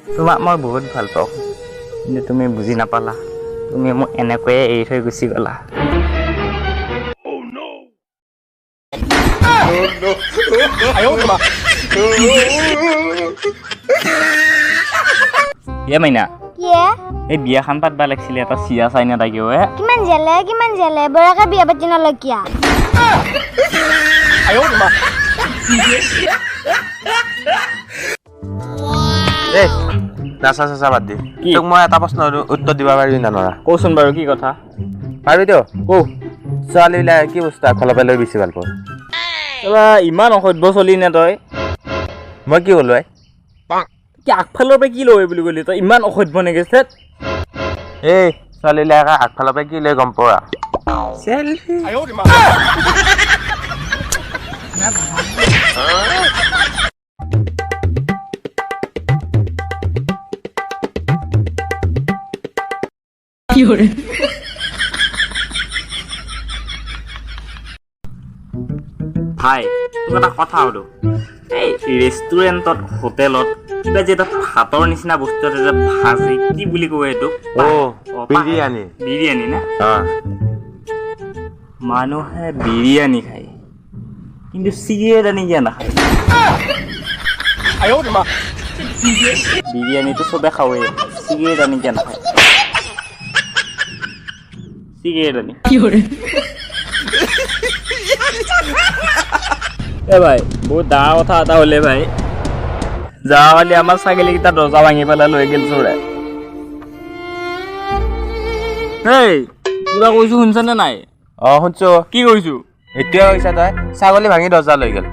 তোমাক মই বহুত ভাল পাওঁ কিন্তু তুমি বুজি নাপালা তুমি মোক এনেকৈয়ে এৰি থৈ গুচি গ'লা মাইনা এই বিয়াখন পাতবা লাগিছিলে এটা চিয়া চাইনা থাকিও কিমান জেলে বৰাকে বিয়া পাতি নলকিয়া নাচা চাচা বাদ দি তোক মই এটা প্ৰশ্নৰ উত্তৰ দিব পাৰিবি না নৰা কচোন বাৰু কি কথা পাৰিবি তো কৌ ছোৱালীবিলাক কি বস্তু আগফালৰ পৰা লৈ বেছি ভাল পাওঁ ইমান অসভ্য চলি নে তই মই কি ক'লো কি আগফালৰ পৰা কি লয় বুলি ক'লি তই ইমান অসভ্য নেকি এই ছোৱালীবিলাকে আগফালৰ পৰা কি লৈ গম পোৱা ভাই তোক এটা কথা সুধো এই ৰেষ্টুৰেণ্টত হোটেলত কিবা যে এটা ভাতৰ নিচিনা বস্তু এটা ভাজি কি বুলি কয় এইটো বিৰিয়ানী না মানুহে বিৰিয়ানী খায় কিন্তু চিগাৰেট আনি কিয় নাখায় বিৰিয়ানীটো চবে খাওঁৱে চিগাৰেট আনি কিয় নাখায় চিগাৰেট আনি ভাই বহুত ডাঙৰ কথা এটা হ'লে ভাই যোৱাকালি আমাৰ ছাগলীকেইটা দৰ্জা ভাঙি পেলাই লৈ গ'ল চোৰে কিবা কৈছো শুনছানে নাই শুনছো কি কৈছো এতিয়া কৈছা তই ছাগলী ভাঙি দৰ্জা লৈ গ'ল